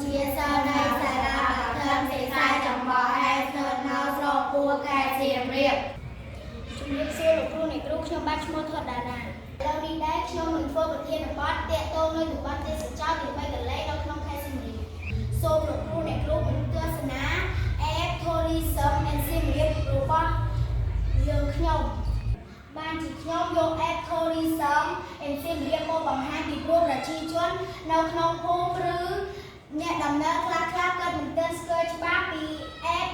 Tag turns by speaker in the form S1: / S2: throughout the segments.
S1: ជាសនៃសាលាបឋមសិក្សាចំបហេតុនៅស្រុកពួរខេត្តសៀមរាបជំរាបសួរលោកគ្រូអ្នកគ្រូខ្ញុំបាទឈ្មោះថតដារាឥឡូវនេះដែរខ្ញុំនឹងធ្វើប្រធានបទទាក់ទងនឹងតំបន់ទេសចរណ៍ទី3កន្លែងនៅក្នុងខេត្តសៀមរាបសូមលោកគ្រូអ្នកគ្រូបញ្ទស្សនា App Tourism and Siem Reap របស់យើងខ្ញុំបានជាខ្ញុំយក App Tourism and Siem Reap មកបង្ហាញពីព្រោះប្រជាជននៅក្នុងភូមិឬអ្នកដំណើរខ្លះៗក៏មិនទាន់ស្គាល់ច្បាស់ពី App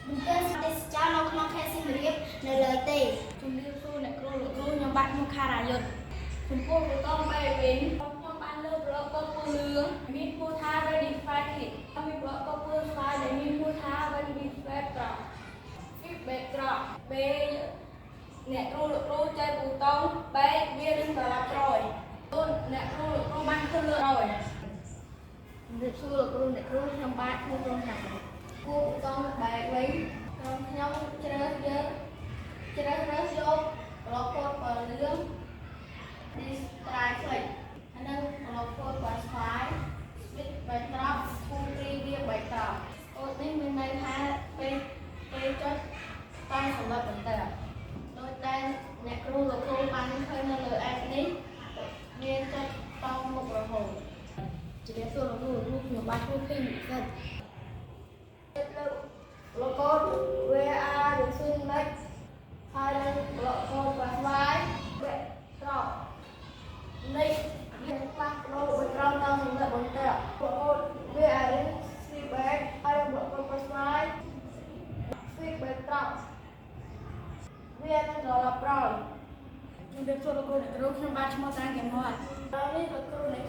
S1: មិនទាន់ទេសចរណ៍នៅក្នុងខេត្តសៀមរាបនៅឡើយទេជំរាបសួរអ្នកគ្រូលោកគ្រូខ្ញុំបាទខ្ញុំខារាយុទ្ធចំពោះបតបែវិញខ្ញុំបានលើកប្រឡប់កពើលឿងមានឈ្មោះថា Verify Click ហើយមានប្រឡប់កពើស្វាយដែលមានឈ្មោះថា Verify Drop Feedback Drop ពេលអ្នកគ្រូលោកគ្រូចែកប៊ូតុងបែកវានឹងត្រឡប់ក្រោយអ្នកគ្រូលោកគ្រូបានធ្វើលើក្រោយជំរាបសួរលោកគ្រូអ្នកគ្រូខ្ញុំបាទខ្ញុំរងថាគូប៊ូតុងបែកវិញខ្ញុំជ្រើសរើសយកប្រឡប់ពណ៌ពណ៌លឿង Distract Click ហើយនៅប្រឡប់ពណ៌ពណ៌ស្វាយ Switch បែកត្រប់គូព្រីវាបែកត្រប់អូនេះមានន័យថាពេលចុចតាមសម្រាប់បន្តដោយតែអ្នកគ្រូលោកគ្រូបានឃើញនៅលើ app នេះមានចុចតោងមុខរហូតជំរាបសួរលោកគ្រូខ្ញុំបាទគ្រូពីនិស្សិតលោកកូន VR ឬ Swing Next ហើយនឹងលោកកូនបានស្វាយបែកត្រប់នេះមានផ្លាស់ប្ដូរបត្រង់តាមសម្រាប់បន្តលោកកូន VR ឬ Swing Back ហើយលោកកូនបានស្វាយ Swing Back ត្រប់វានឹងត្រឡប់ក្រោយជំរាបសួរលោកគ្រូអ្នកគ្រូខ្ញុំបាទឈ្មោះតាំងកែមហត់ដល់នេះលោកគ្រូអ្នក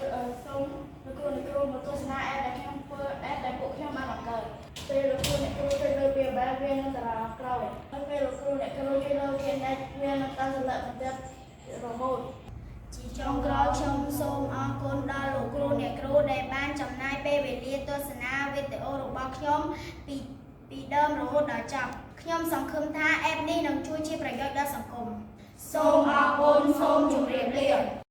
S1: សូមលោកគ្រូអ្នកគ្រូមកទស្សនា app ដែលខ្ញុំធ្វើ app ដែលពួកខ្ញុំបានបង្កើតពេលលោកគ្រូអ្នកគ្រូជួយលើវាបែបវានឹងត្រឡប់ក្រោយហើយពេលលោកគ្រូអ្នកគ្រូជួយលើវាអ្នកវានឹងតាមសម្រាប់បន្តរហូតជាចុងក្រោយខ្ញុំសូមអរគុណដល់លោកគ្រូអ្នកគ្រូដែលបានចំណាយពេលវេលាទស្សនាវីដេអូរបស់ខ្ញុំពីដើមរហូតដល់ចប់ខ្ញុំសង្ឃឹមថា app នេះនឹងជួយជាប្រយោជន៍ដល់សង្គមសូមអរគុណសូមជម្រាបលា